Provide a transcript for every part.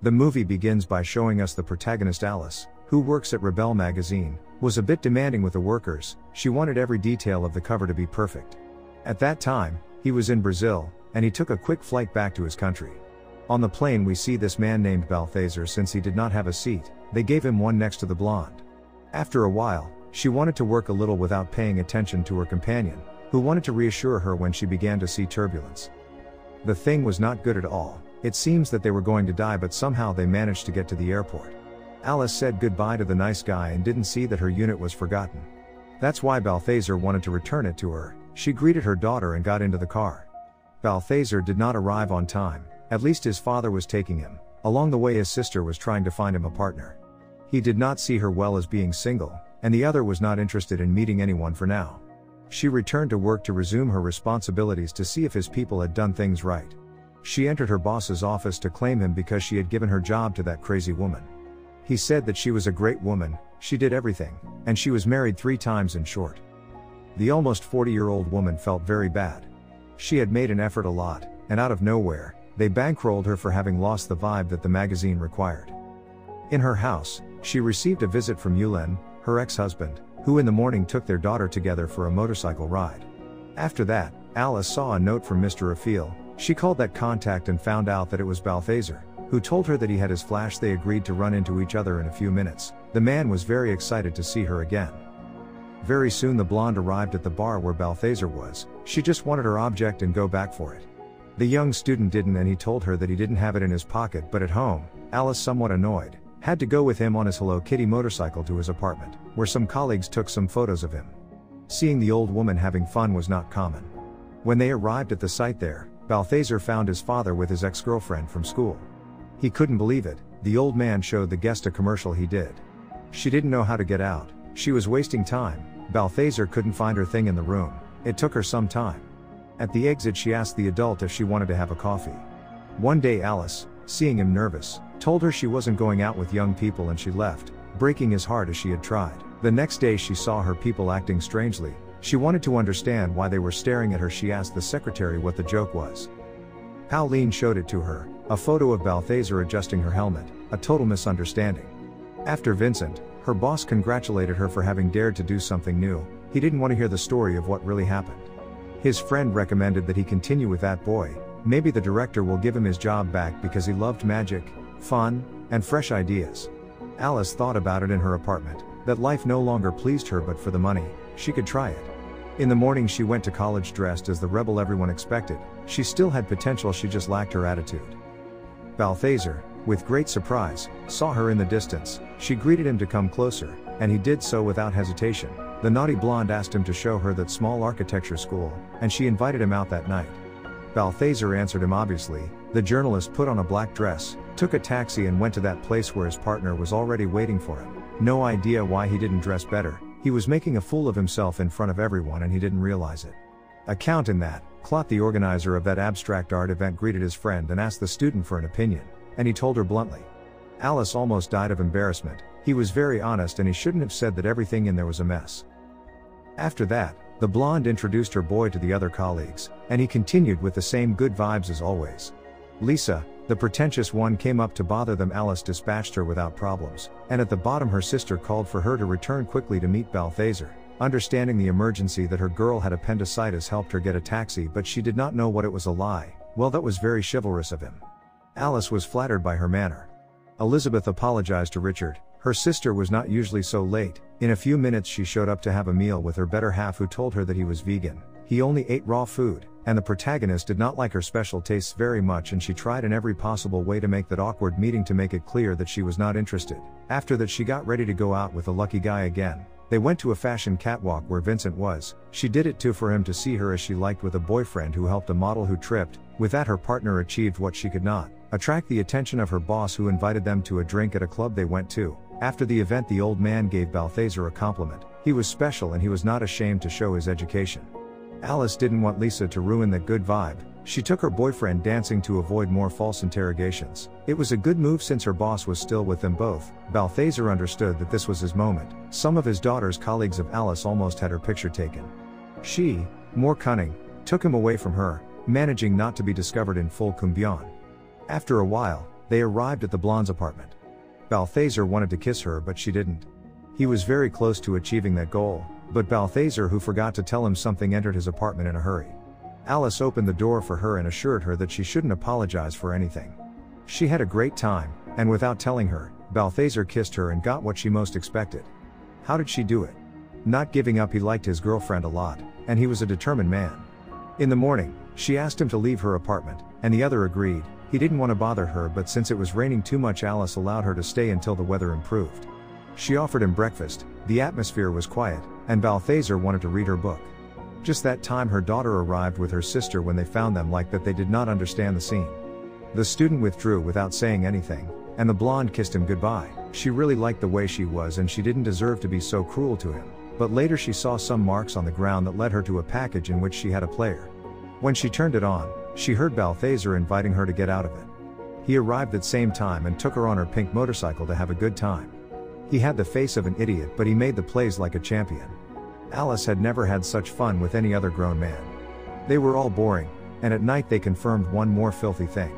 The movie begins by showing us the protagonist Alice, who works at Rebel magazine, was a bit demanding with the workers. She wanted every detail of the cover to be perfect. At that time, he was in Brazil, and he took a quick flight back to his country. On the plane we see this man named Balthazar. Since he did not have a seat, they gave him one next to the blonde. After a while, she wanted to work a little without paying attention to her companion, who wanted to reassure her when she began to see turbulence. The thing was not good at all. It seems that they were going to die, but somehow they managed to get to the airport. Alice said goodbye to the nice guy and didn't see that her unit was forgotten. That's why Balthazar wanted to return it to her. She greeted her daughter and got into the car. Balthazar did not arrive on time, at least his father was taking him. Along the way his sister was trying to find him a partner. He did not see her well as being single, and the other was not interested in meeting anyone for now. She returned to work to resume her responsibilities to see if his people had done things right. She entered her boss's office to claim him because she had given her job to that crazy woman. He said that she was a great woman, she did everything, and she was married 3 times in short. The almost 40-year-old woman felt very bad. She had made an effort a lot, and out of nowhere, they bankrolled her for having lost the vibe that the magazine required. In her house, she received a visit from Yulen, her ex-husband, who in the morning took their daughter together for a motorcycle ride. After that, Alice saw a note from Mr. Raphael. She called that contact and found out that it was Balthazar, who told her that he had his flash. They agreed to run into each other in a few minutes. The man was very excited to see her again. Very soon the blonde arrived at the bar where Balthazar was. She just wanted her object and go back for it. The young student didn't, and he told her that he didn't have it in his pocket, but at home, Alice, somewhat annoyed, had to go with him on his Hello Kitty motorcycle to his apartment, where some colleagues took some photos of him. Seeing the old woman having fun was not common. When they arrived at the site there, Balthazar found his father with his ex-girlfriend from school. He couldn't believe it. The old man showed the guest a commercial he did. She didn't know how to get out. She was wasting time. Balthazar couldn't find her thing in the room. It took her some time. At the exit she asked the adult if she wanted to have a coffee. One day Alice, seeing him nervous, told her she wasn't going out with young people and she left, breaking his heart as she had tried. The next day she saw her people acting strangely. She wanted to understand why they were staring at her. She asked the secretary what the joke was. Pauline showed it to her, a photo of Balthazar adjusting her helmet, a total misunderstanding. After Vincent, her boss congratulated her for having dared to do something new. He didn't want to hear the story of what really happened. His friend recommended that he continue with that boy. Maybe the director will give him his job back because he loved magic, fun, and fresh ideas. Alice thought about it in her apartment, that life no longer pleased her, but for the money, she could try it. In the morning she went to college dressed as the rebel everyone expected. She still had potential, she just lacked her attitude. Balthazar, with great surprise, saw her in the distance. She greeted him to come closer, and he did so without hesitation. The naughty blonde asked him to show her that small architecture school, and she invited him out that night. Balthazar answered him obviously. The journalist put on a black dress, took a taxi and went to that place where his partner was already waiting for him. No idea why he didn't dress better. He was making a fool of himself in front of everyone and he didn't realize it. A count in that, Clot, the organizer of that abstract art event, greeted his friend and asked the student for an opinion, and he told her bluntly. Alice almost died of embarrassment. He was very honest and he shouldn't have said that everything in there was a mess. After that, the blonde introduced her boy to the other colleagues, and he continued with the same good vibes as always. Lisa, the pretentious one, came up to bother them. Alice dispatched her without problems, and at the bottom her sister called for her to return quickly to meet Balthazar. Understanding the emergency that her girl had appendicitis helped her get a taxi, but she did not know what it was. A lie. Well, that was very chivalrous of him. Alice was flattered by her manner. Elizabeth apologized to Richard. Her sister was not usually so late. In a few minutes she showed up to have a meal with her better half, who told her that he was vegan. He only ate raw food, and the protagonist did not like her special tastes very much, and she tried in every possible way to make that awkward meeting to make it clear that she was not interested. After that she got ready to go out with the lucky guy again. They went to a fashion catwalk where Vincent was. She did it too for him to see her as she liked, with a boyfriend who helped a model who tripped. With that her partner achieved what she could not: attract the attention of her boss, who invited them to a drink at a club they went to. After the event the old man gave Balthazar a compliment. He was special and he was not ashamed to show his education. Alice didn't want Lisa to ruin that good vibe. She took her boyfriend dancing to avoid more false interrogations. It was a good move since her boss was still with them both. Balthazar understood that this was his moment. Some of his daughter's colleagues of Alice almost had her picture taken. She, more cunning, took him away from her, managing not to be discovered in full combustion. After a while, they arrived at the blonde's apartment. Balthazar wanted to kiss her but she didn't. He was very close to achieving that goal, but Balthazar, who forgot to tell him something, entered his apartment in a hurry. Alice opened the door for her and assured her that she shouldn't apologize for anything. She had a great time, and without telling her, Balthazar kissed her and got what she most expected. How did she do it? Not giving up. He liked his girlfriend a lot, and he was a determined man. In the morning, she asked him to leave her apartment, and the other agreed. He didn't want to bother her, but since it was raining too much, Alice allowed her to stay until the weather improved. She offered him breakfast, the atmosphere was quiet, and Balthazar wanted to read her book. Just that time her daughter arrived with her sister. When they found them like that, they did not understand the scene. The student withdrew without saying anything, and the blonde kissed him goodbye. She really liked the way she was and she didn't deserve to be so cruel to him, but later she saw some marks on the ground that led her to a package in which she had a player. When she turned it on, she heard Balthazar inviting her to get out of it. He arrived at same time and took her on her pink motorcycle to have a good time. He had the face of an idiot, but he made the plays like a champion. Alice had never had such fun with any other grown man. They were all boring, and at night they confirmed one more filthy thing.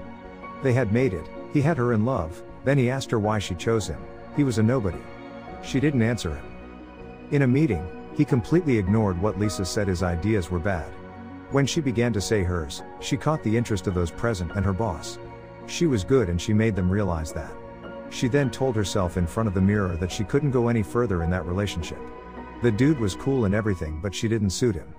They had made it. He had her in love. Then he asked her why she chose him. He was a nobody. She didn't answer him. In a meeting, he completely ignored what Lisa said. His ideas were bad. When she began to say hers, she caught the interest of those present and her boss. She was good and she made them realize that. She then told herself in front of the mirror that she couldn't go any further in that relationship. The dude was cool and everything, but she didn't suit him.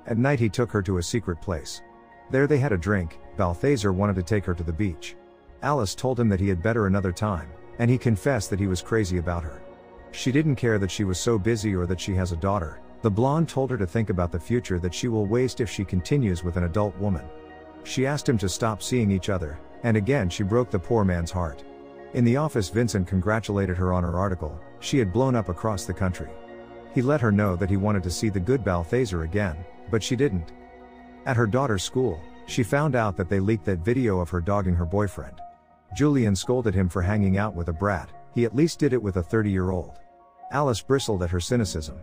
At night he took her to a secret place. There they had a drink. Balthazar wanted to take her to the beach. Alice told him that he had better another time, and he confessed that he was crazy about her. She didn't care that she was so busy or that she has a daughter. The blonde told her to think about the future that she will waste if she continues with an adult woman. She asked him to stop seeing each other, and again she broke the poor man's heart. In the office, Vincent congratulated her on her article. She had blown up across the country. He let her know that he wanted to see the good Balthazar again, but she didn't. At her daughter's school, she found out that they leaked that video of her dogging her boyfriend. Julian scolded him for hanging out with a brat. He at least did it with a 30-year-old. Alice bristled at her cynicism.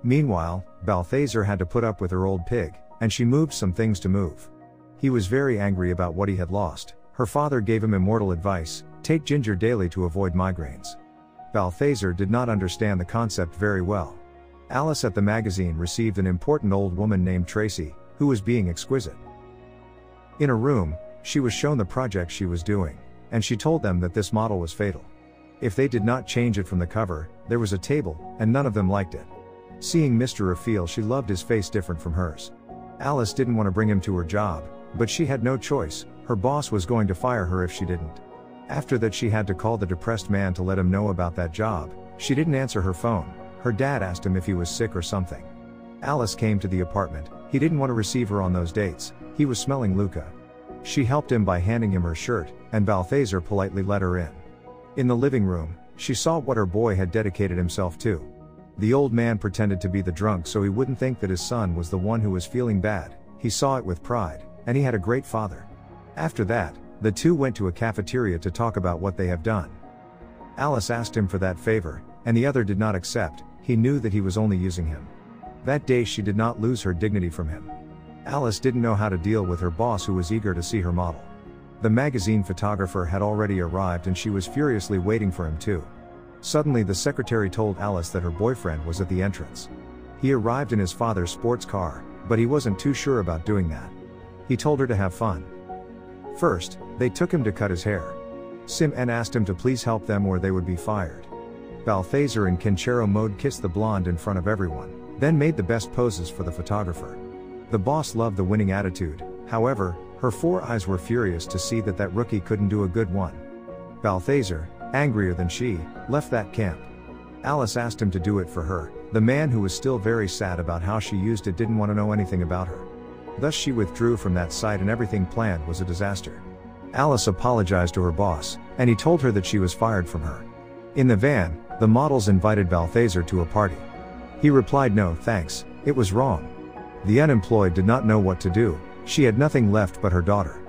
Meanwhile, Balthazar had to put up with her old pig, and she moved some things to move. He was very angry about what he had lost. Her father gave him immortal advice: take ginger daily to avoid migraines. Balthazar did not understand the concept very well. Alice at the magazine received an important old woman named Tracy, who was being exquisite. In a room, she was shown the project she was doing, and she told them that this model was fatal. If they did not change it from the cover, there was a table, and none of them liked it. Seeing Mr. Raphael, she loved his face different from hers. Alice didn't want to bring him to her job, but she had no choice. Her boss was going to fire her if she didn't. After that, she had to call the depressed man to let him know about that job. She didn't answer her phone. Her dad asked him if he was sick or something. Alice came to the apartment. He didn't want to receive her on those dates. He was smelling Luca. She helped him by handing him her shirt, and Balthazar politely let her in. In the living room, she saw what her boy had dedicated himself to. The old man pretended to be the drunk so he wouldn't think that his son was the one who was feeling bad. He saw it with pride, and he had a great father. After that, the two went to a cafeteria to talk about what they have done. Alice asked him for that favor, and the other did not accept. He knew that he was only using him. That day she did not lose her dignity from him. Alice didn't know how to deal with her boss, who was eager to see her model. The magazine photographer had already arrived and she was furiously waiting for him too. Suddenly the secretary told Alice that her boyfriend was at the entrance. He arrived in his father's sports car, but he wasn't too sure about doing that. He told her to have fun. First, they took him to cut his hair. Sim N asked him to please help them or they would be fired. Balthazar in Kenchero mode kissed the blonde in front of everyone, then made the best poses for the photographer. The boss loved the winning attitude. However, her four eyes were furious to see that that rookie couldn't do a good one. Balthazar, angrier than she, left that camp. Alice asked him to do it for her. The man, who was still very sad about how she used it, didn't want to know anything about her. Thus she withdrew from that site and everything planned was a disaster. Alice apologized to her boss, and he told her that she was fired from her. In the van, the models invited Balthazar to a party. He replied no thanks, it was wrong. The unemployed did not know what to do. She had nothing left but her daughter.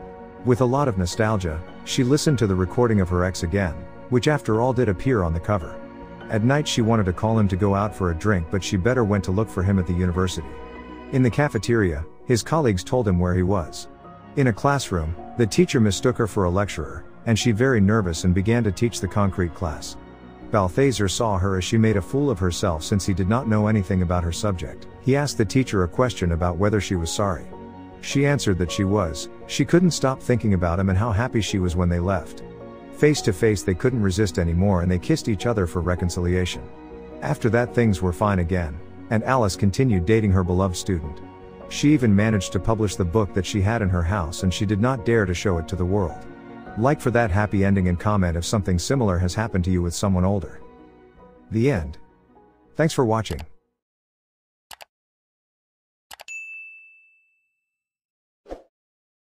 With a lot of nostalgia, she listened to the recording of her ex again, which after all did appear on the cover. At night she wanted to call him to go out for a drink, but she better went to look for him at the university. In the cafeteria, his colleagues told him where he was. In a classroom, the teacher mistook her for a lecturer. and she very nervous and began to teach the concrete class. Balthazar saw her as she made a fool of herself since he did not know anything about her subject. He asked the teacher a question about whether she was sorry. She answered that she was. She couldn't stop thinking about him and how happy she was when they left. Face to face they couldn't resist anymore and they kissed each other for reconciliation. After that things were fine again, and Alice continued dating her beloved student. She even managed to publish the book that she had in her house and she did not dare to show it to the world. Like for that happy ending and comment if something similar has happened to you with someone older. The end. Thanks for watching.